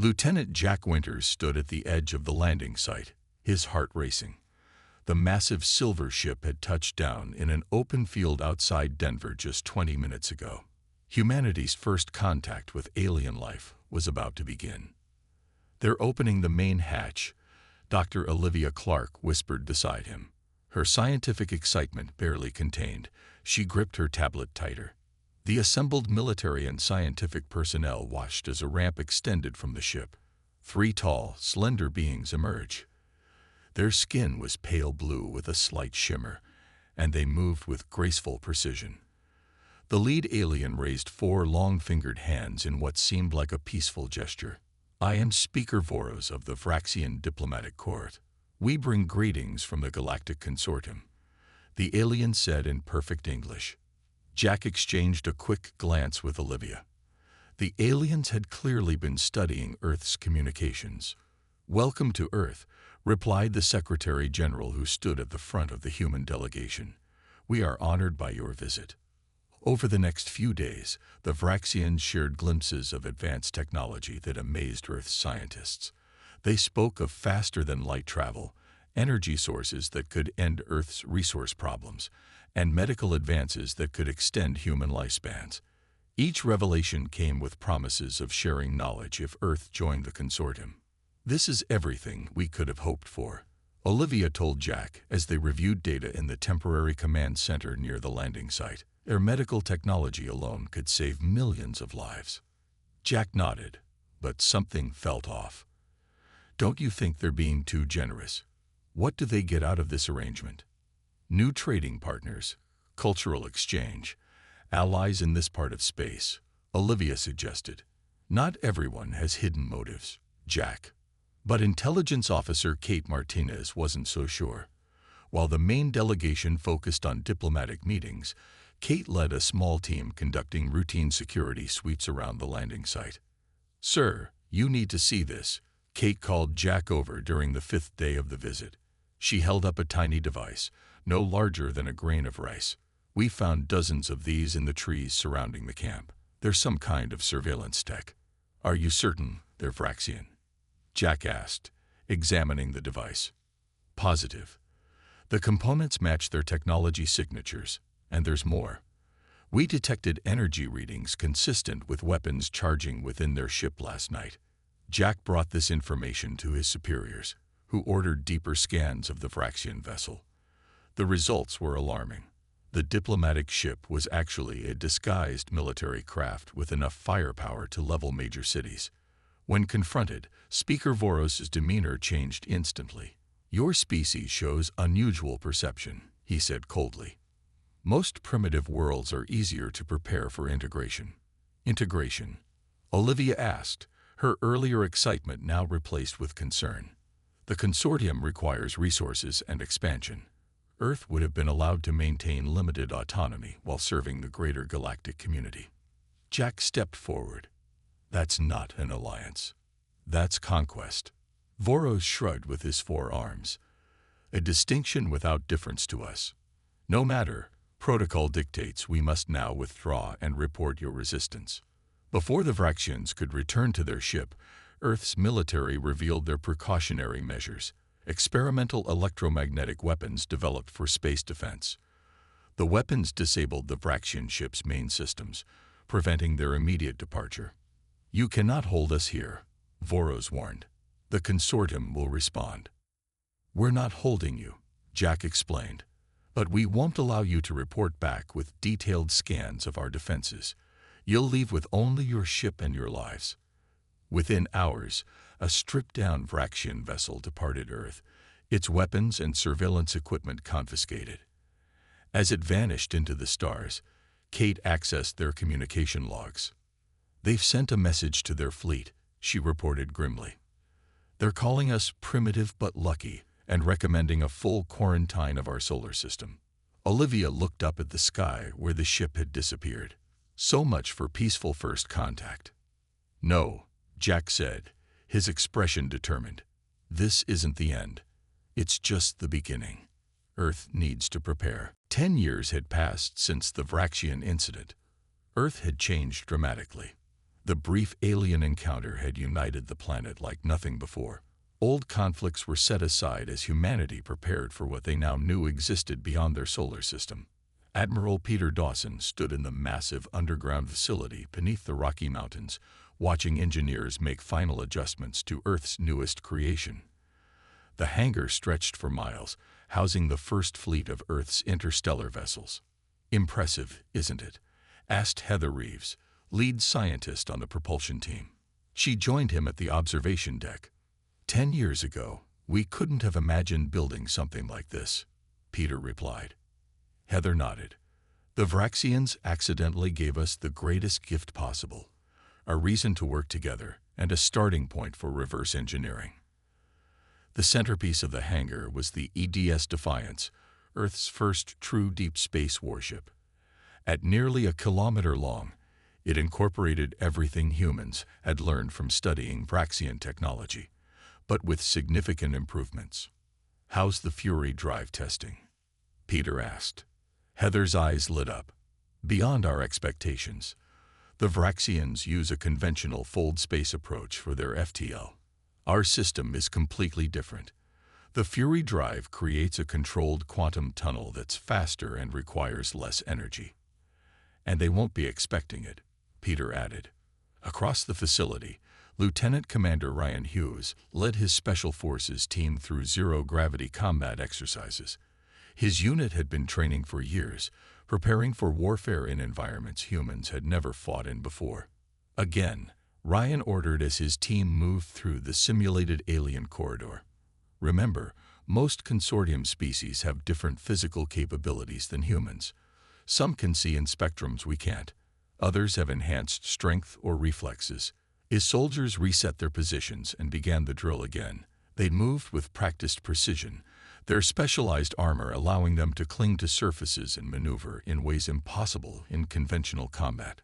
Lieutenant Jack Winters stood at the edge of the landing site, his heart racing. The massive silver ship had touched down in an open field outside Denver just 20 minutes ago. Humanity's first contact with alien life was about to begin. "They're opening the main hatch," Dr. Olivia Clark whispered beside him. Her scientific excitement barely contained. She gripped her tablet tighter. The assembled military and scientific personnel watched as a ramp extended from the ship. 3 tall, slender beings emerged. Their skin was pale blue with a slight shimmer, and they moved with graceful precision. The lead alien raised 4 long-fingered hands in what seemed like a peaceful gesture. "I am Speaker Voros of the Vraxian Diplomatic Court. We bring greetings from the Galactic Consortium," the alien said in perfect English. Jack exchanged a quick glance with Olivia. The aliens had clearly been studying Earth's communications. "Welcome to Earth," replied the Secretary General who stood at the front of the human delegation. "We are honored by your visit." Over the next few days, the Vraxians shared glimpses of advanced technology that amazed Earth's scientists. They spoke of faster-than-light travel, energy sources that could end Earth's resource problems, and medical advances that could extend human lifespans. Each revelation came with promises of sharing knowledge if Earth joined the consortium. "This is everything we could have hoped for," Olivia told Jack as they reviewed data in the temporary command center near the landing site. "Their medical technology alone could save millions of lives." Jack nodded, but something felt off. "Don't you think they're being too generous? What do they get out of this arrangement?" "New trading partners, cultural exchange, allies in this part of space," Olivia suggested. "Not everyone has hidden motives, Jack." But Intelligence Officer Kate Martinez wasn't so sure. While the main delegation focused on diplomatic meetings, Kate led a small team conducting routine security sweeps around the landing site. "Sir, you need to see this," Kate called Jack over during the 5th day of the visit. She held up a tiny device, no larger than a grain of rice. "We found dozens of these in the trees surrounding the camp. They're some kind of surveillance tech." "Are you certain they're Vraxian?" Jack asked, examining the device. "Positive. The components match their technology signatures, and there's more. We detected energy readings consistent with weapons charging within their ship last night." Jack brought this information to his superiors, who ordered deeper scans of the Vraxian vessel. The results were alarming. The diplomatic ship was actually a disguised military craft with enough firepower to level major cities. When confronted, Speaker Voros' demeanor changed instantly. "Your species shows unusual perception," he said coldly. "Most primitive worlds are easier to prepare for integration." "Integration?" Olivia asked, her earlier excitement now replaced with concern. "The consortium requires resources and expansion. Earth would have been allowed to maintain limited autonomy while serving the greater galactic community." Jack stepped forward. "That's not an alliance. That's conquest." Voros shrugged with his 4 arms. "A distinction without difference to us. No matter, protocol dictates we must now withdraw and report your resistance." Before the Vraxians could return to their ship, Earth's military revealed their precautionary measures: experimental electromagnetic weapons developed for space defense. The weapons disabled the Vraxian ship's main systems, preventing their immediate departure. "You cannot hold us here," Voros warned. "The consortium will respond." "We're not holding you," Jack explained, "but we won't allow you to report back with detailed scans of our defenses. You'll leave with only your ship and your lives." Within hours, a stripped-down Vraxian vessel departed Earth, its weapons and surveillance equipment confiscated. As it vanished into the stars, Kate accessed their communication logs. "They've sent a message to their fleet," she reported grimly. "They're calling us primitive but lucky and recommending a full quarantine of our solar system." Olivia looked up at the sky where the ship had disappeared. So much for peaceful first contact. "No," Jack said, his expression determined. "This isn't the end. It's just the beginning. Earth needs to prepare." 10 years had passed since the Vraxian incident. Earth had changed dramatically. The brief alien encounter had united the planet like nothing before. Old conflicts were set aside as humanity prepared for what they now knew existed beyond their solar system. Admiral Peter Dawson stood in the massive underground facility beneath the Rocky Mountains, watching engineers make final adjustments to Earth's newest creation. The hangar stretched for miles, housing the first fleet of Earth's interstellar vessels. "Impressive, isn't it?" asked Heather Reeves, lead scientist on the propulsion team. She joined him at the observation deck. 10 years ago, we couldn't have imagined building something like this," Peter replied. Heather nodded. "The Vraxians accidentally gave us the greatest gift possible, a reason to work together and a starting point for reverse engineering." The centerpiece of the hangar was the EDS Defiance, Earth's first true deep space warship. At nearly a kilometer long, it incorporated everything humans had learned from studying Vraxian technology, but with significant improvements. "How's the Fury drive testing?" Peter asked. Heather's eyes lit up. "Beyond our expectations. The Vraxians use a conventional fold-space approach for their FTL. Our system is completely different. The Fury drive creates a controlled quantum tunnel that's faster and requires less energy. And they won't be expecting it," Peter added. Across the facility, Lieutenant Commander Ryan Hughes led his Special Forces team through zero-gravity combat exercises. His unit had been training for years, preparing for warfare in environments humans had never fought in before. Again, Ryan ordered as his team moved through the simulated alien corridor. Remember, most consortium species have different physical capabilities than humans. Some can see in spectrums we can't. Others have enhanced strength or reflexes. As soldiers reset their positions and began the drill again, they moved with practiced precision, their specialized armor allowing them to cling to surfaces and maneuver in ways impossible in conventional combat.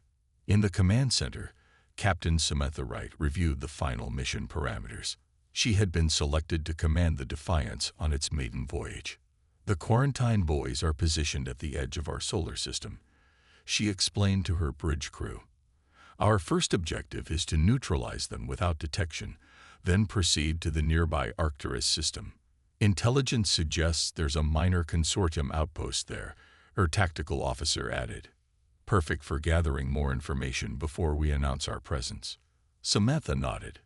In the command center, Captain Samantha Wright reviewed the final mission parameters. She had been selected to command the Defiance on its maiden voyage. "The quarantine buoys are positioned at the edge of our solar system," she explained to her bridge crew. "Our first objective is to neutralize them without detection, then proceed to the nearby Arcturus system. Intelligence suggests there's a minor consortium outpost there," her tactical officer added. "Perfect for gathering more information before we announce our presence." Samantha nodded.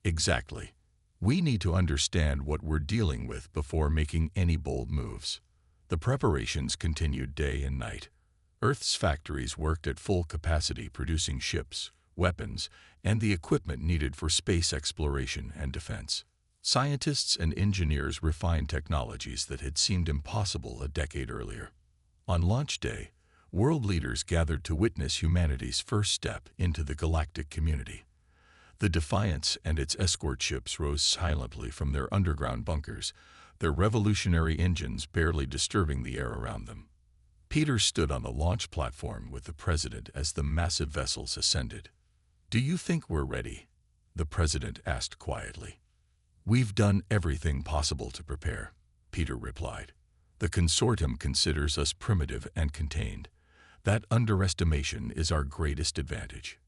"Exactly. We need to understand what we're dealing with before making any bold moves." The preparations continued day and night. Earth's factories worked at full capacity producing ships, weapons, and the equipment needed for space exploration and defense. Scientists and engineers refined technologies that had seemed impossible a decade earlier. On launch day, world leaders gathered to witness humanity's first step into the galactic community. The Defiance and its escort ships rose silently from their underground bunkers, their revolutionary engines barely disturbing the air around them. Peter stood on the launch platform with the President as the massive vessels ascended. "Do you think we're ready?" the President asked quietly. "We've done everything possible to prepare," Peter replied. "The consortium considers us primitive and contained. That underestimation is our greatest advantage."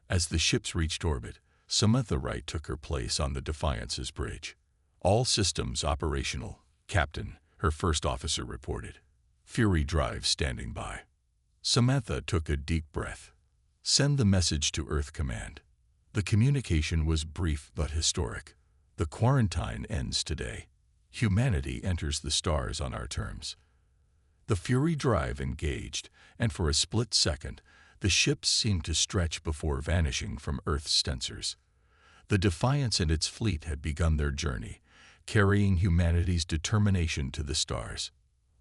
As the ships reached orbit, Samantha Wright took her place on the Defiance's bridge. "All systems operational, Captain," her first officer reported. "Fury drive standing by." Samantha took a deep breath. "Send the message to Earth Command." The communication was brief but historic. "The quarantine ends today. Humanity enters the stars on our terms." The Fury drive engaged, and for a split second, the ships seemed to stretch before vanishing from Earth's sensors. The Defiance and its fleet had begun their journey, carrying humanity's determination to the stars.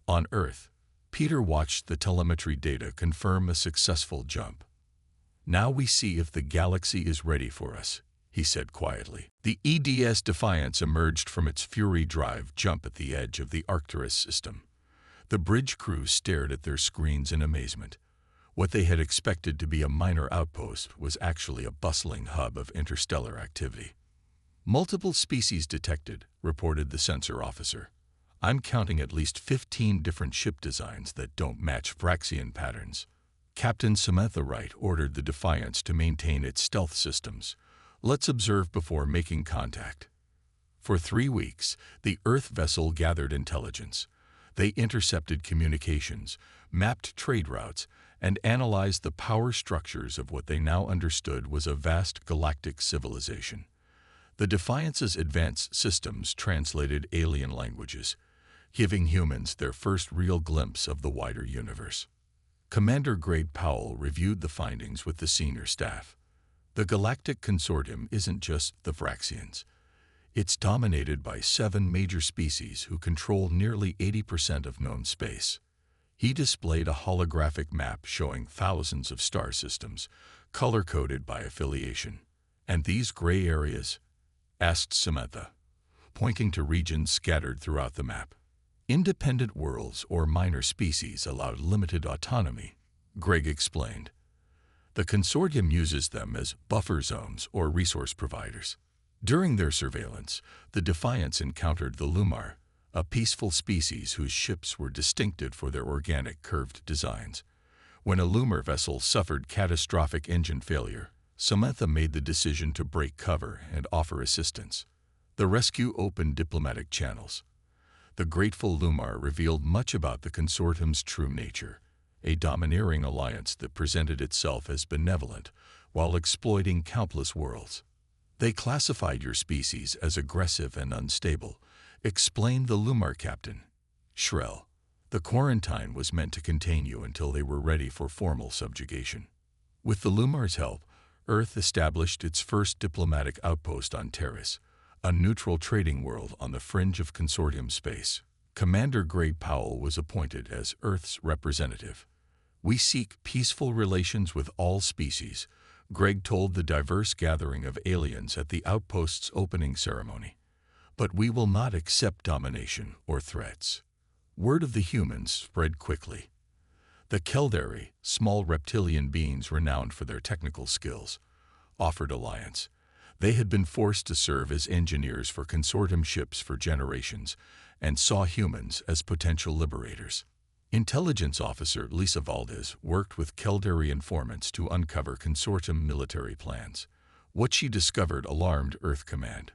On Earth, Peter watched the telemetry data confirm a successful jump. "Now we see if the galaxy is ready for us," he said quietly. The EDS Defiance emerged from its Fury drive jump at the edge of the Arcturus system. The bridge crew stared at their screens in amazement. What they had expected to be a minor outpost was actually a bustling hub of interstellar activity. "Multiple species detected," reported the sensor officer. "I'm counting at least 15 different ship designs that don't match Vraxian patterns." Captain Samantha Wright ordered the Defiance to maintain its stealth systems. Let's observe before making contact. For 3 weeks, the Earth vessel gathered intelligence. They intercepted communications, mapped trade routes, and analyzed the power structures of what they now understood was a vast galactic civilization. The Defiance's advanced systems translated alien languages, giving humans their first real glimpse of the wider universe. Commander Greg Powell reviewed the findings with the senior staff. The Galactic Consortium isn't just the Vraxians. It's dominated by 7 major species who control nearly 80% of known space. He displayed a holographic map showing thousands of star systems, color-coded by affiliation. "And these gray areas?" asked Samantha, pointing to regions scattered throughout the map. "Independent worlds or minor species allowed limited autonomy," Greg explained. "The consortium uses them as buffer zones or resource providers." During their surveillance, the Defiance encountered the Lumar, a peaceful species whose ships were distinctive for their organic curved designs. When a Lumar vessel suffered catastrophic engine failure, Samantha made the decision to break cover and offer assistance. The rescue opened diplomatic channels. The grateful Lumar revealed much about the consortium's true nature, a domineering alliance that presented itself as benevolent while exploiting countless worlds. "They classified your species as aggressive and unstable," explained the Lumar captain. "Shrell, the quarantine was meant to contain you until they were ready for formal subjugation." With the Lumar's help, Earth established its first diplomatic outpost on Terrace, a neutral trading world on the fringe of consortium space. Commander Greg Powell was appointed as Earth's representative. "We seek peaceful relations with all species," Greg told the diverse gathering of aliens at the outpost's opening ceremony. "But we will not accept domination or threats." Word of the humans spread quickly. The Keldari, small reptilian beings renowned for their technical skills, offered alliance. They had been forced to serve as engineers for consortium ships for generations and saw humans as potential liberators. Intelligence officer Lisa Valdez worked with Keldari informants to uncover consortium military plans. What she discovered alarmed Earth Command.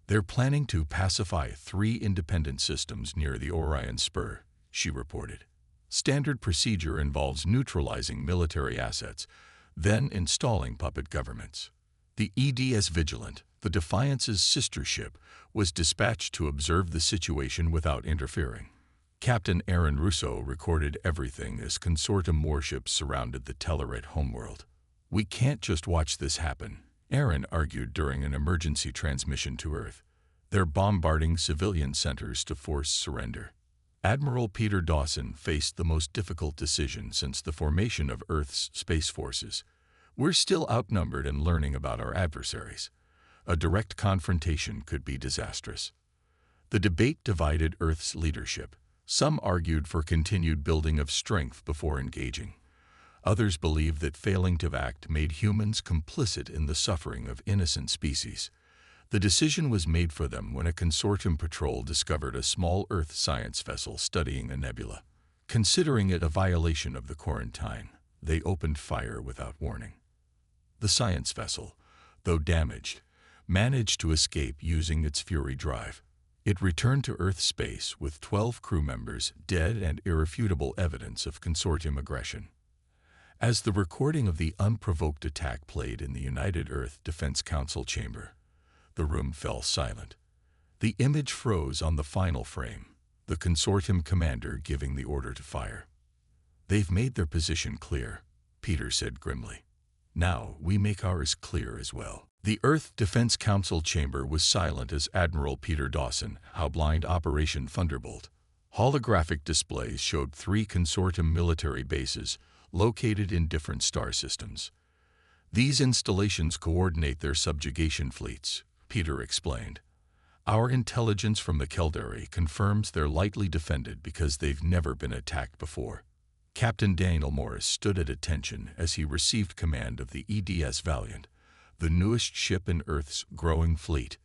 "They're planning to pacify 3 independent systems near the Orion Spur," she reported. "Standard procedure involves neutralizing military assets, then installing puppet governments." The EDS Vigilant, the Defiance's sister ship, was dispatched to observe the situation without interfering. Captain Aaron Russo recorded everything as consortium warships surrounded the Tellarite homeworld. "We can't just watch this happen," Aaron argued during an emergency transmission to Earth. "They're bombarding civilian centers to force surrender." Admiral Peter Dawson faced the most difficult decision since the formation of Earth's space forces. "We're still outnumbered and learning about our adversaries. A direct confrontation could be disastrous." The debate divided Earth's leadership. Some argued for continued building of strength before engaging. Others believed that failing to act made humans complicit in the suffering of innocent species. The decision was made for them when a consortium patrol discovered a small Earth science vessel studying a nebula. Considering it a violation of the quarantine, they opened fire without warning. The science vessel, though damaged, managed to escape using its Fury drive. It returned to Earth space with 12 crew members dead and irrefutable evidence of consortium aggression. As the recording of the unprovoked attack played in the United Earth Defense Council chamber, the room fell silent. The image froze on the final frame, the consortium commander giving the order to fire. "They've made their position clear," Peter said grimly. "Now we make ours clear as well." The Earth Defense Council chamber was silent as Admiral Peter Dawson outlined Operation Thunderbolt. Holographic displays showed 3 consortium military bases located in different star systems. "These installations coordinate their subjugation fleets," Peter explained. "Our intelligence from the Keldari confirms they're lightly defended because they've never been attacked before." Captain Daniel Morris stood at attention as he received command of the EDS Valiant, the newest ship in Earth's growing fleet.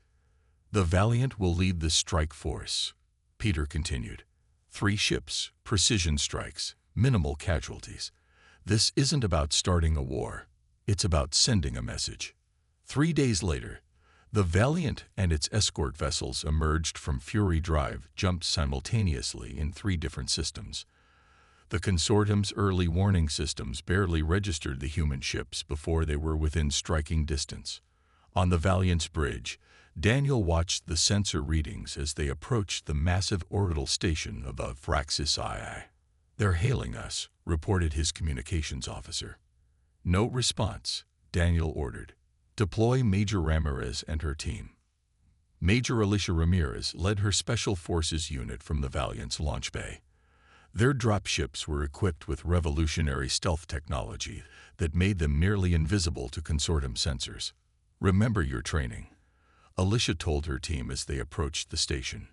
"The Valiant will lead the strike force," Peter continued. 3 ships, precision strikes, minimal casualties. This isn't about starting a war. It's about sending a message. 3 days later, the Valiant and its escort vessels emerged from Fury Drive, jumped simultaneously in 3 different systems. The consortium's early warning systems barely registered the human ships before they were within striking distance. On the Valiant's bridge, Daniel watched the sensor readings as they approached the massive orbital station above Fraxis II. "They're hailing us," reported his communications officer. "No response," Daniel ordered. "Deploy Major Ramirez and her team." Major Alicia Ramirez led her Special Forces unit from the Valiant's launch bay. Their dropships were equipped with revolutionary stealth technology that made them nearly invisible to consortium sensors. "Remember your training," Alicia told her team as they approached the station.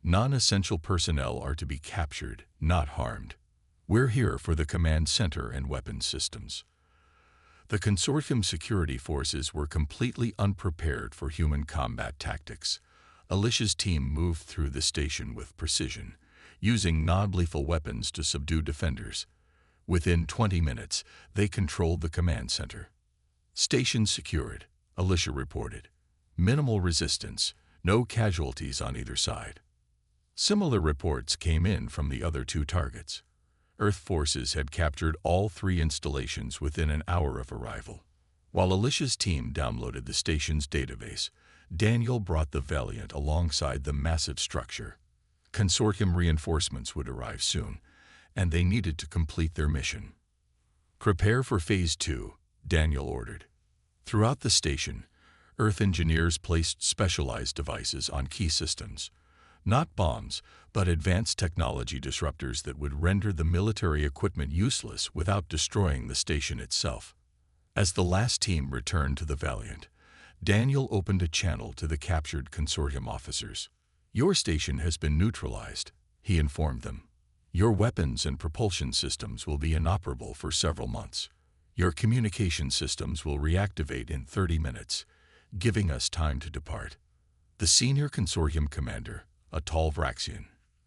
"Non-essential personnel are to be captured, not harmed. We're here for the command center and weapons systems." The consortium security forces were completely unprepared for human combat tactics. Alicia's team moved through the station with precision, using non-lethal weapons to subdue defenders. Within 20 minutes, they controlled the command center. "Station secured," Alicia reported. "Minimal resistance, no casualties on either side." Similar reports came in from the other 2 targets. Earth forces had captured all 3 installations within an hour of arrival. While Alicia's team downloaded the station's database, Daniel brought the Valiant alongside the massive structure. Consortium reinforcements would arrive soon, and they needed to complete their mission. "Prepare for Phase 2, Daniel ordered. Throughout the station, Earth engineers placed specialized devices on key systems. Not bombs, but advanced technology disruptors that would render the military equipment useless without destroying the station itself. As the last team returned to the Valiant, Daniel opened a channel to the captured consortium officers. "Your station has been neutralized," he informed them. "Your weapons and propulsion systems will be inoperable for several months. Your communication systems will reactivate in 30 minutes, giving us time to depart." The senior consortium commander, a tall Vraxian,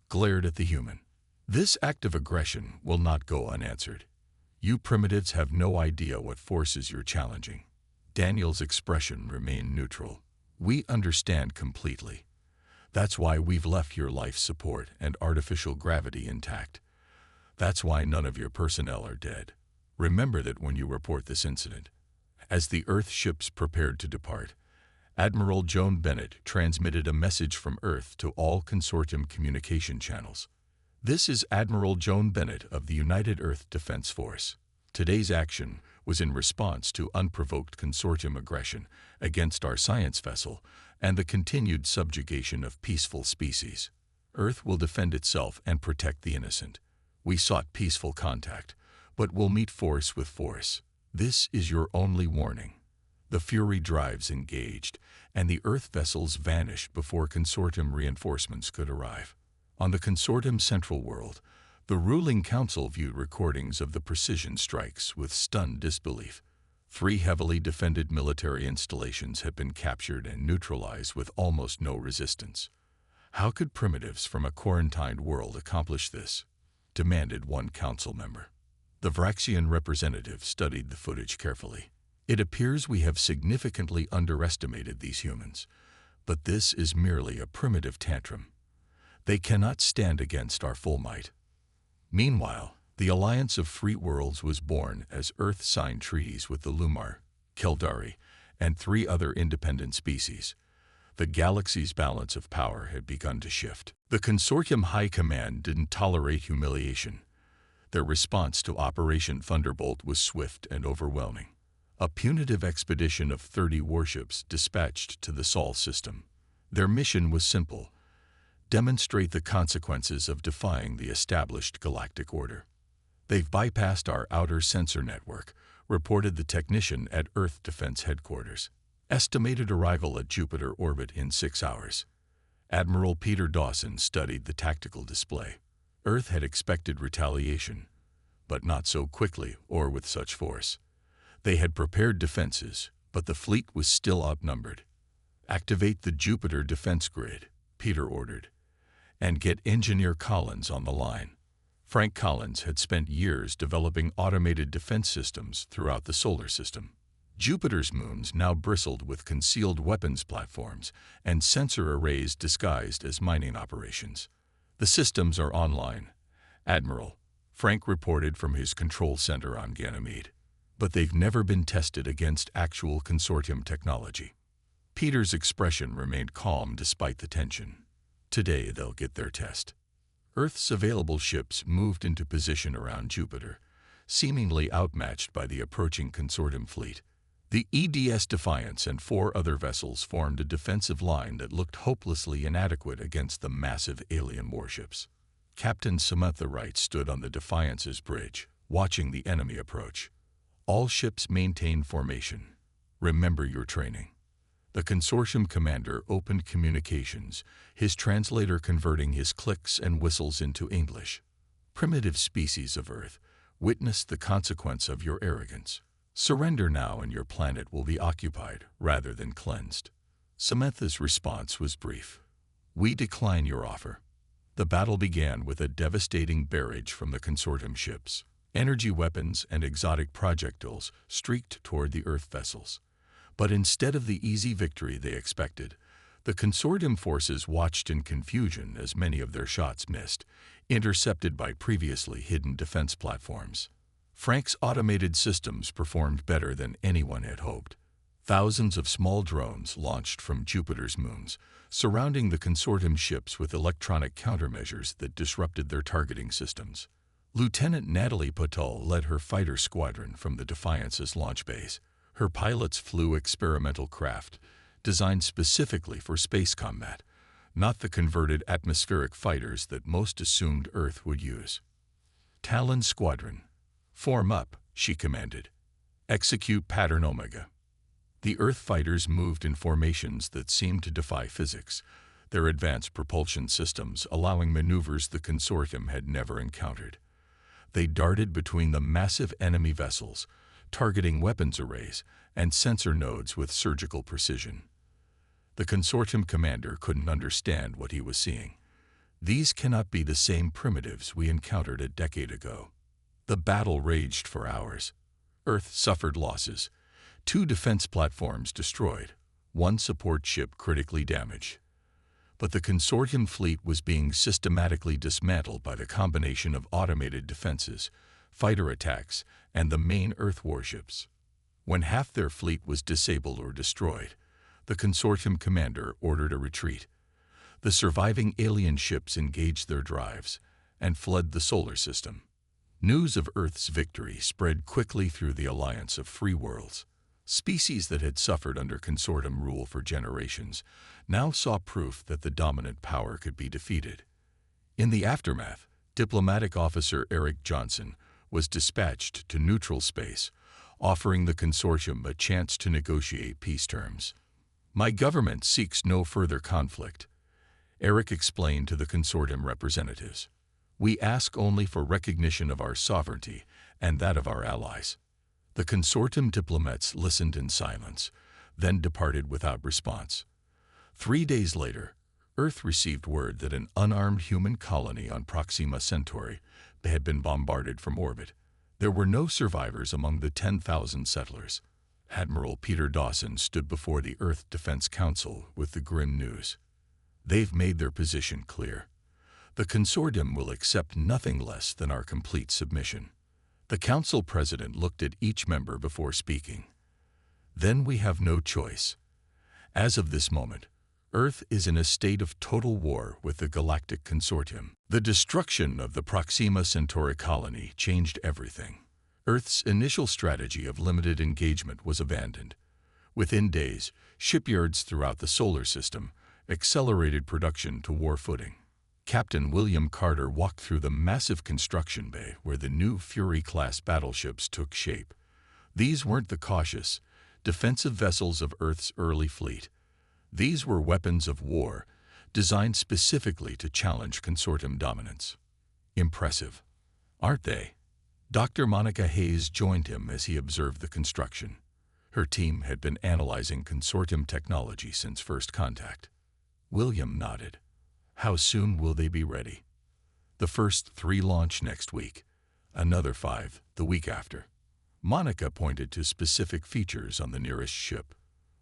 glared at the human. "This act of aggression will not go unanswered. You primitives have no idea what forces you're challenging." Daniel's expression remained neutral. "We understand completely. That's why we've left your life support and artificial gravity intact. That's why none of your personnel are dead. Remember that when you report this incident." As the Earth ships prepared to depart, Admiral Joan Bennett transmitted a message from Earth to all consortium communication channels. "This is Admiral Joan Bennett of the United Earth Defense Force. Today's action was in response to unprovoked consortium aggression against our science vessel and the continued subjugation of peaceful species. Earth will defend itself and protect the innocent. We sought peaceful contact, but will meet force with force. This is your only warning." The Fury drives engaged, and the Earth vessels vanished before consortium reinforcements could arrive. On the consortium's central world, the ruling council viewed recordings of the precision strikes with stunned disbelief. 3 heavily defended military installations had been captured and neutralized with almost no resistance. "How could primitives from a quarantined world accomplish this?" demanded one council member. The Vraxian representative studied the footage carefully. "It appears we have significantly underestimated these humans, but this is merely a primitive tantrum. They cannot stand against our full might." Meanwhile, the Alliance of Free Worlds was born as Earth signed treaties with the Lumar, Keldari, and 3 other independent species. The galaxy's balance of power had begun to shift. The consortium high command didn't tolerate humiliation. Their response to Operation Thunderbolt was swift and overwhelming. A punitive expedition of 30 warships dispatched to the Sol system. Their mission was simple: demonstrate the consequences of defying the established galactic order. "They've bypassed our outer sensor network," reported the technician at Earth Defense Headquarters. "Estimated arrival at Jupiter orbit in 6 hours." Admiral Peter Dawson studied the tactical display. Earth had expected retaliation, but not so quickly or with such force. They had prepared defenses, but the fleet was still outnumbered. "Activate the Jupiter defense grid," Peter ordered, "and get Engineer Collins on the line. Frank Collins had spent years developing automated defense systems throughout the solar system. Jupiter's moons now bristled with concealed weapons platforms and sensor arrays disguised as mining operations. "The systems are online, Admiral," Frank reported from his control center on Ganymede. "But they've never been tested against actual consortium technology." Peter's expression remained calm despite the tension. "Today they'll get their test." Earth's available ships moved into position around Jupiter, seemingly outmatched by the approaching consortium fleet. The EDS Defiance and 4 other vessels formed a defensive line that looked hopelessly inadequate against the massive alien warships. Captain Samantha Wright stood on the Defiance's bridge, watching the enemy approach. "All ships maintain formation. Remember your training." The consortium commander opened communications, his translator converting his clicks and whistles into English. "Primitive species of Earth, witness the consequence of your arrogance. Surrender now and your planet will be occupied rather than cleansed." Samantha's response was brief. "We decline your offer." The battle began with a devastating barrage from the consortium ships. Energy weapons and exotic projectiles streaked toward the Earth vessels. But instead of the easy victory they expected, the consortium forces watched in confusion as many of their shots missed, intercepted by previously hidden defense platforms. Frank's automated systems performed better than anyone had hoped. Thousands of small drones launched from Jupiter's moons, surrounding the consortium ships with electronic countermeasures that disrupted their targeting systems. Lieutenant Natalie Patul led her fighter squadron from the Defiance's launch base. Her pilots flew experimental craft, designed specifically for space combat, not the converted atmospheric fighters that most assumed Earth would use. "Talon Squadron, form up," she commanded. "Execute Pattern Omega." The Earth fighters moved in formations that seemed to defy physics, their advanced propulsion systems allowing maneuvers the consortium had never encountered. They darted between the massive enemy vessels, targeting weapons arrays and sensor nodes with surgical precision. The consortium commander couldn't understand what he was seeing. "These cannot be the same primitives we encountered a decade ago." The battle raged for hours. Earth suffered losses. 2 defense platforms destroyed, 1 support ship critically damaged. But the consortium fleet was being systematically dismantled by the combination of automated defenses, fighter attacks, and the main Earth warships. When half their fleet was disabled or destroyed, the consortium commander ordered a retreat. The surviving alien ships engaged their drives and fled the solar system. News of Earth's victory spread quickly through the alliance of free worlds. Species that had suffered under consortium rule for generations now saw proof that the dominant power could be defeated. In the aftermath, diplomatic officer Eric Johnson was dispatched to neutral space, offering the consortium a chance to negotiate peace terms. "My government seeks no further conflict," Eric explained to the consortium representatives. "We ask only for recognition of our sovereignty and that of our allies." The consortium diplomats listened in silence, then departed without response. 3 days later, Earth received word that an unarmed human colony on Proxima Centauri had been bombarded from orbit. There were no survivors among the 10,000 settlers. Admiral Peter Dawson stood before the Earth Defense Council with the grim news. "They've made their position clear. The consortium will accept nothing less than our complete submission." The council president looked at each member before speaking. "Then we have no choice. As of this moment, Earth is in a state of total war with the Galactic Consortium." The destruction of the Proxima Centauri colony changed everything. Earth's initial strategy of limited engagement was abandoned. Within days, shipyards throughout the solar system accelerated production to war footing. Captain William Carter walked through the massive construction bay where the new Fury-class battleships took shape. These weren't the cautious, defensive vessels of Earth's early fleet. These were weapons of war, designed specifically to challenge consortium dominance. "Impressive, aren't they?" Dr. Monica Hayes joined him as he observed the construction. Her team had been analyzing consortium technology since first contact. William nodded. "How soon will they be ready?" The first 3 launch next week, another 5 the week after. Monica pointed to specific features on the nearest ship.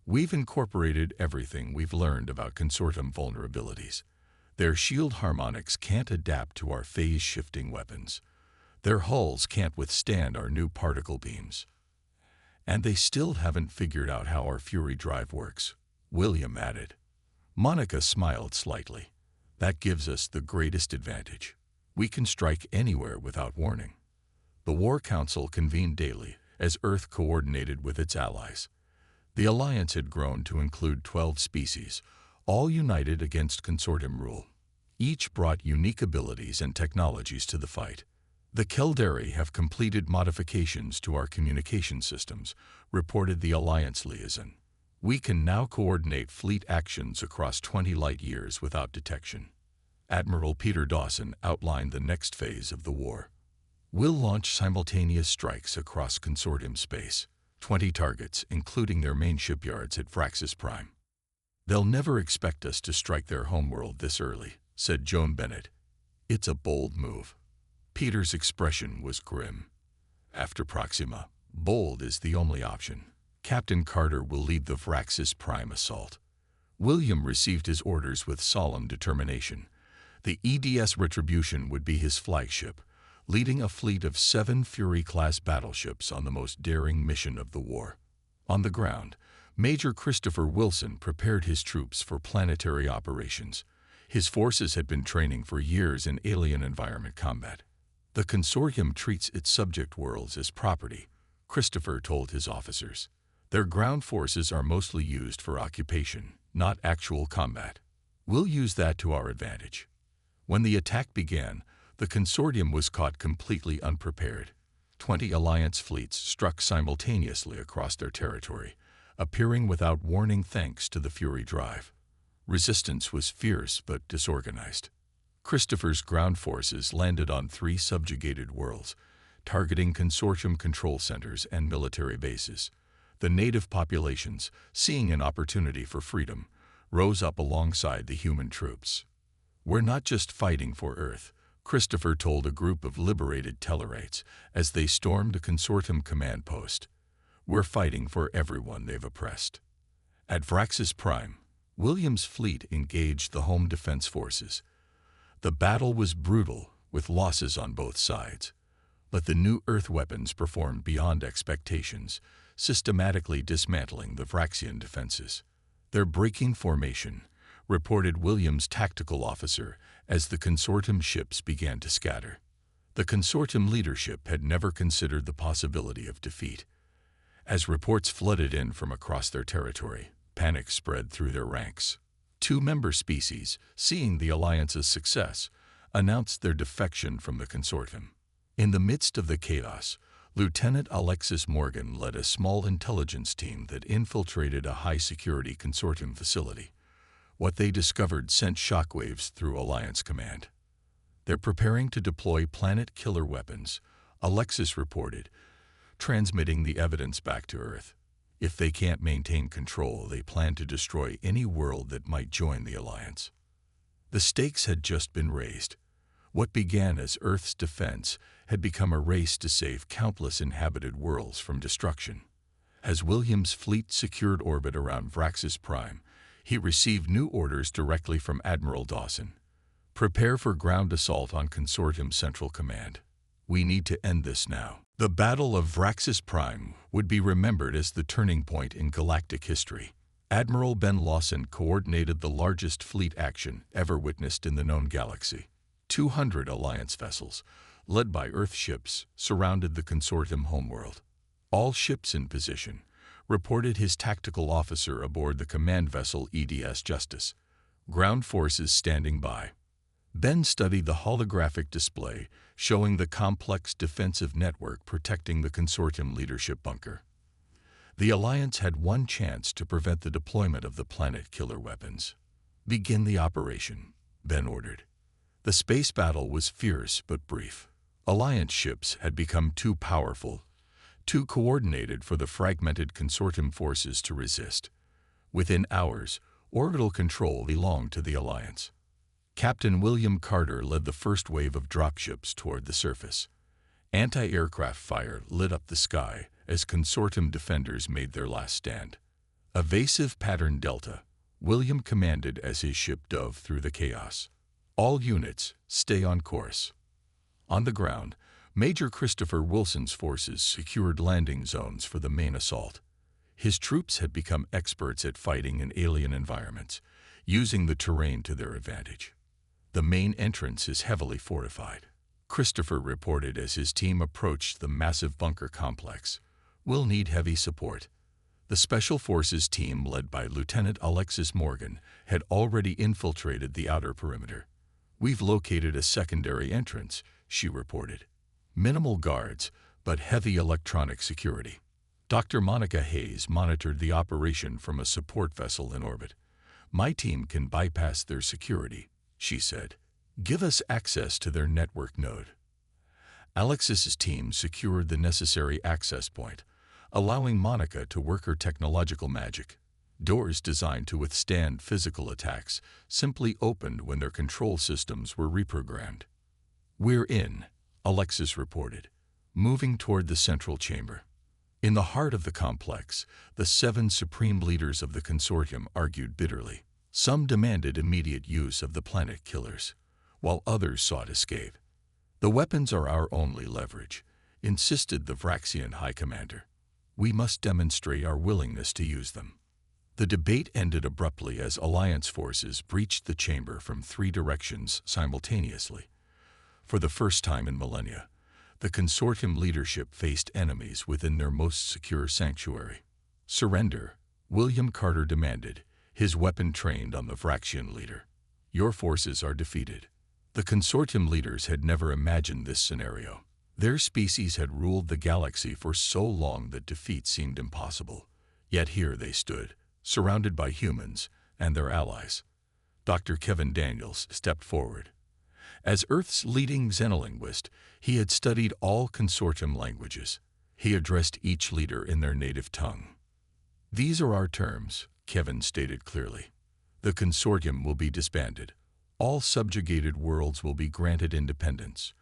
We've incorporated everything we've learned about consortium vulnerabilities. Their shield harmonics can't adapt to our phase-shifting weapons. Their hulls can't withstand our new particle beams. And they still haven't figured out how our Fury drive works, William added. Monica smiled slightly. That gives us the greatest advantage. We can strike anywhere without warning. The War Council convened daily as Earth coordinated with its allies. The alliance had grown to include 12 species, all united against consortium rule. Each brought unique abilities and technologies to the fight. The Keldari have completed modifications to our communication systems, reported the Alliance liaison. We can now coordinate fleet actions across 20 light-years without detection. Admiral Peter Dawson outlined the next phase of the war. We'll launch simultaneous strikes across consortium space, 20 targets, including their main shipyards at Vraxis Prime. They'll never expect us to strike their homeworld this early, said Joan Bennett. It's a bold move. Peter's expression was grim. After Proxima, bold is the only option. Captain Carter will lead the Vraxis Prime assault. William received his orders with solemn determination. The EDS Retribution would be his flagship, leading a fleet of 7 Fury-class battleships on the most daring mission of the war. On the ground, Major Christopher Wilson prepared his troops for planetary operations. His forces had been training for years in alien environment combat. The consortium treats its subject worlds as property, Christopher told his officers. Their ground forces are mostly used for occupation, not actual combat. We'll use that to our advantage. When the attack began, the consortium was caught completely unprepared. 20 Alliance fleets struck simultaneously across their territory, appearing without warning thanks to the Fury drive. Resistance was fierce but disorganized. Christopher's ground forces landed on 3 subjugated worlds, targeting consortium control centers and military bases. The native populations, seeing an opportunity for freedom, rose up alongside the human troops. We're not just fighting for Earth, Christopher told a group of liberated Tellarites as they stormed a consortium command post. We're fighting for everyone they've oppressed. At Vraxis Prime, William's fleet engaged the home defense forces. The battle was brutal, with losses on both sides. But the new Earth weapons performed beyond expectations, systematically dismantling the Vraxian defenses. They're breaking formation, reported William's tactical officer as the consortium ships began to scatter. The consortium leadership had never considered the possibility of defeat. As reports flooded in from across their territory, panic spread through their ranks. 2 member species, seeing the Alliance's success, announced their defection from the consortium. In the midst of the chaos, Lieutenant Alexis Morgan led a small intelligence team that infiltrated a high-security consortium facility. What they discovered sent shockwaves through Alliance Command. They're preparing to deploy planet-killer weapons, Alexis reported, transmitting the evidence back to Earth. If they can't maintain control, they plan to destroy any world that might join the Alliance. The stakes had just been raised. What began as Earth's defense had become a race to save countless inhabited worlds from destruction. As William's fleet secured orbit around Vraxis Prime, he received new orders directly from Admiral Dawson. Prepare for ground assault on Consortium Central Command. We need to end this now. The Battle of Vraxis Prime would be remembered as the turning point in galactic history. Admiral Ben Lawson coordinated the largest fleet action ever witnessed in the known galaxy. 200 Alliance vessels, led by Earth ships, surrounded the consortium homeworld. All ships in position, reported his tactical officer aboard the command vessel EDS Justice. Ground forces standing by. Ben studied the holographic display showing the complex defensive network protecting the consortium leadership bunker. The Alliance had one chance to prevent the deployment of the planet-killer weapons. Begin the operation, Ben ordered. The space battle was fierce but brief. Alliance ships had become too powerful, too coordinated for the fragmented consortium forces to resist. Within hours, orbital control belonged to the Alliance. Captain William Carter led the first wave of dropships toward the surface. Anti-aircraft fire lit up the sky as consortium defenders made their last stand. Evasive Pattern Delta, William commanded as his ship dove through the chaos. All units, stay on course. On the ground, Major Christopher Wilson's forces secured landing zones for the main assault. His troops had become experts at fighting in alien environments, using the terrain to their advantage. The main entrance is heavily fortified. Christopher reported as his team approached the massive bunker complex. "We'll need heavy support." The Special Forces team, led by Lieutenant Alexis Morgan, had already infiltrated the outer perimeter. "We've located a secondary entrance," she reported. "Minimal guards, but heavy electronic security." Dr. Monica Hayes monitored the operation from a support vessel in orbit. "My team can bypass their security," she said. "Give us access to their network node." Alexis's team secured the necessary access point, allowing Monica to work her technological magic. Doors designed to withstand physical attacks simply opened when their control systems were reprogrammed. "We're in," Alexis reported, moving toward the central chamber. In the heart of the complex, the 7 supreme leaders of the consortium argued bitterly. Some demanded immediate use of the planet killers, while others sought escape. "The weapons are our only leverage," insisted the Vraxian High Commander. "We must demonstrate our willingness to use them." The debate ended abruptly as Alliance forces breached the chamber from 3 directions simultaneously. For the first time in millennia, the consortium leadership faced enemies within their most secure sanctuary. "Surrender," William Carter demanded, his weapon trained on the Vraxian leader. "Your forces are defeated." The consortium leaders had never imagined this scenario. Their species had ruled the galaxy for so long that defeat seemed impossible. Yet here they stood, surrounded by humans and their allies. Dr. Kevin Daniels stepped forward. As Earth's leading xenolinguist, he had studied all consortium languages. He addressed each leader in their native tongue. "These are our terms," Kevin stated clearly. "The consortium will be disbanded. All subjugated worlds will be granted independence.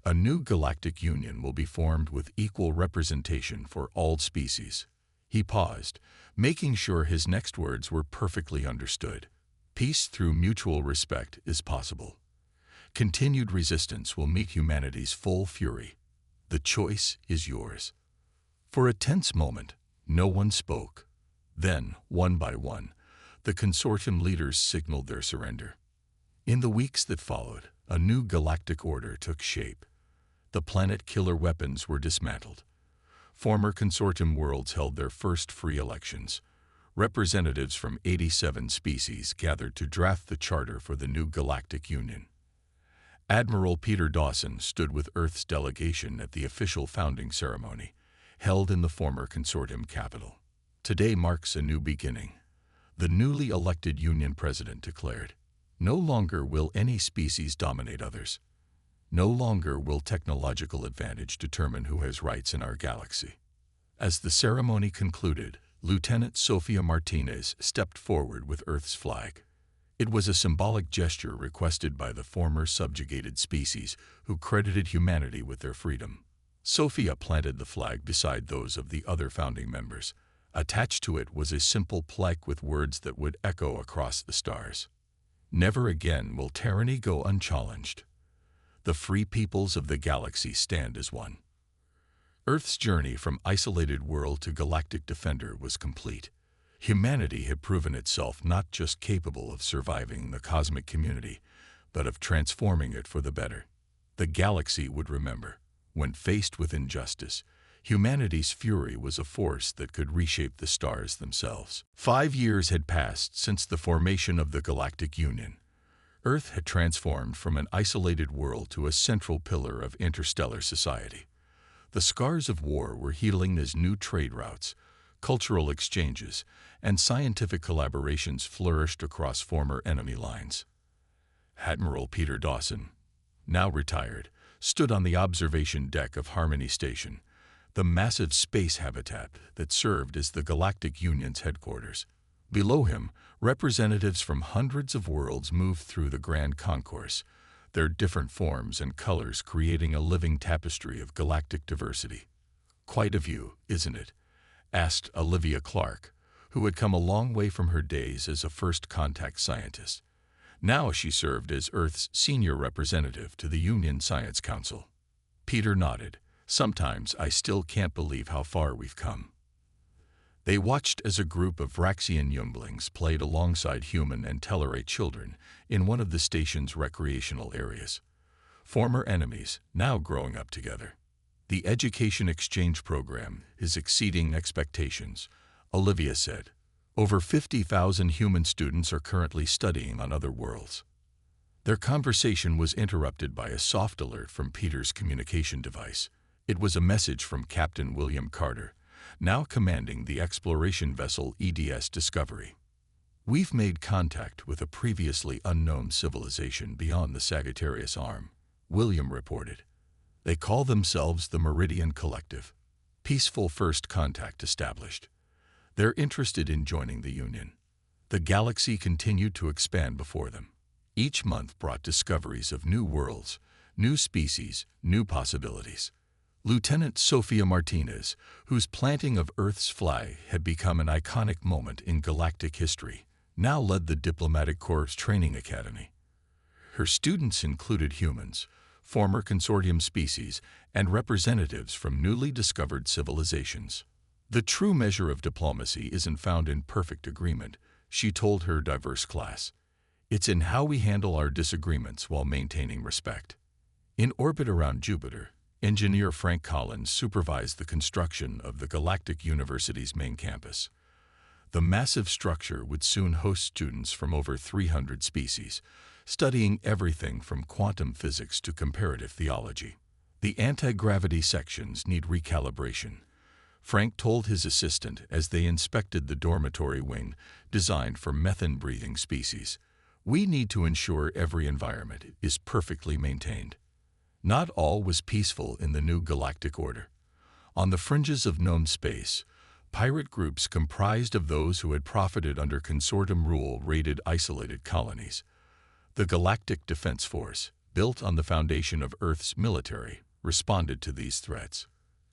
A new galactic union will be formed with equal representation for all species." He paused, making sure his next words were perfectly understood. "Peace through mutual respect is possible. Continued resistance will meet humanity's full fury. The choice is yours." For a tense moment, no one spoke. Then, one by one, the consortium leaders signaled their surrender. In the weeks that followed, a new galactic order took shape. The planet killer weapons were dismantled. Former consortium worlds held their first free elections. Representatives from 87 species gathered to draft the charter for the new galactic union. Admiral Peter Dawson stood with Earth's delegation at the official founding ceremony, held in the former consortium capital. "Today marks a new beginning," the newly elected union president declared. "No longer will any species dominate others. No longer will technological advantage determine who has rights in our galaxy." As the ceremony concluded, Lieutenant Sofia Martinez stepped forward with Earth's flag. It was a symbolic gesture requested by the former subjugated species who credited humanity with their freedom. Sofia planted the flag beside those of the other founding members. Attached to it was a simple plaque with words that would echo across the stars. "Never again will tyranny go unchallenged. The free peoples of the galaxy stand as one." Earth's journey from isolated world to galactic defender was complete. Humanity had proven itself not just capable of surviving the cosmic community, but of transforming it for the better. The galaxy would remember, when faced with injustice, humanity's fury was a force that could reshape the stars themselves. 5 years had passed since the formation of the Galactic Union. Earth had transformed from an isolated world to a central pillar of interstellar society. The scars of war were healing as new trade routes, cultural exchanges, and scientific collaborations flourished across former enemy lines. Admiral Peter Dawson, now retired, stood on the observation deck of Harmony Station, the massive space habitat that served as the Galactic Union's headquarters. Below him, representatives from hundreds of worlds moved through the grand concourse, their different forms and colors creating a living tapestry of galactic diversity. "Quite a view, isn't it?" asked Olivia Clark, who had come a long way from her days as a first-contact scientist. Now she served as Earth's senior representative to the Union Science Council. Peter nodded. "Sometimes I still can't believe how far we've come." They watched as a group of Vraxian younglings played alongside human and Tellarite children in one of the station's recreational areas. Former enemies, now growing up together. "The education exchange program is exceeding expectations," Olivia said. "Over 50,000 human students are currently studying on other worlds." Their conversation was interrupted by a soft alert from Peter's communication device. It was a message from Captain William Carter, now commanding the exploration vessel EDS Discovery. "We've made contact with a previously unknown civilization beyond the Sagittarius Arm," William reported. "They call themselves the Meridian Collective. Peaceful first contact established. They're interested in joining the Union." The galaxy continued to expand before them. Each month brought discoveries of new worlds, new species, new possibilities. Lieutenant Sofia Martinez, whose planting of Earth's flag had become an iconic moment in galactic history, now led the Diplomatic Corps Training Academy. Her students included humans, former consortium species, and representatives from newly discovered civilizations. "The true measure of diplomacy isn't found in perfect agreement," she told her diverse class. "It's in how we handle our disagreements while maintaining respect." In orbit around Jupiter, engineer Frank Collins supervised the construction of the Galactic University's main campus. The massive structure would soon host students from over 300 species, studying everything from quantum physics to comparative theology. "The anti-gravity sections need recalibration," Frank told his assistant as they inspected the dormitory wing designed for methane-breathing species. "We need to ensure every environment is perfectly maintained." Not all was peaceful in the new galactic order. On the fringes of known space, pirate groups comprised of those who had profited under consortium rule raided isolated colonies. The Galactic Defense Force, built on the foundation of Earth's military, responded to these threats.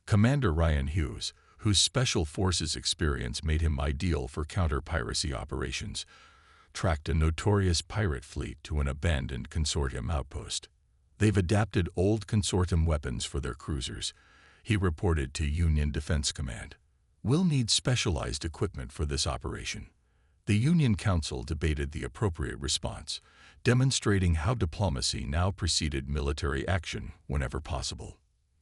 Commander Ryan Hughes, whose special forces experience made him ideal for counter-piracy operations, tracked a notorious pirate fleet to an abandoned consortium outpost. "They've adapted old consortium weapons for their cruisers," he reported to Union Defense Command. "We'll need specialized equipment for this operation." The Union Council debated the appropriate response, demonstrating how diplomacy now preceded military action whenever possible.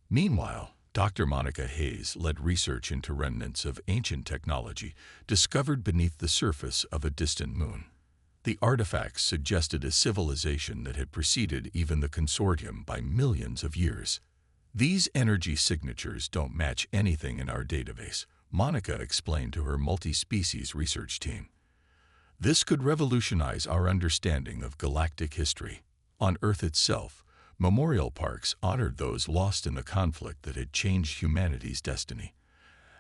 Meanwhile, Dr. Monica Hayes led research into remnants of ancient technology discovered beneath the surface of a distant moon. The artifacts suggested a civilization that had preceded even the consortium by millions of years. "These energy signatures don't match anything in our database," Monica explained to her multi-species research team. "This could revolutionize our understanding of galactic history." On Earth itself, memorial parks honored those lost in the conflict that had changed humanity's destiny.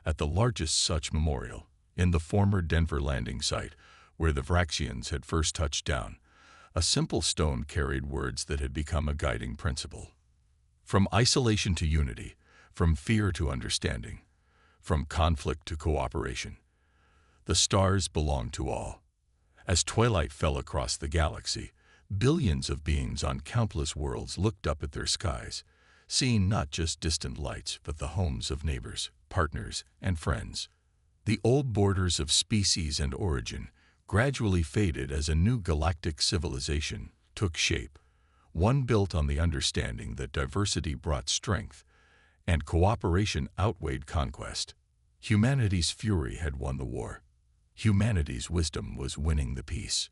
At the largest such memorial, in the former Denver landing site, where the Vraxians had first touched down, a simple stone carried words that had become a guiding principle. From isolation to unity, from fear to understanding, from conflict to cooperation. The stars belong to all. As twilight fell across the galaxy, billions of beings on countless worlds looked up at their skies, seeing not just distant lights but the homes of neighbors, partners, and friends. The old borders of species and origin gradually faded as a new galactic civilization took shape, one built on the understanding that diversity brought strength and cooperation outweighed conquest. Humanity's fury had won the war. Humanity's wisdom was winning the peace.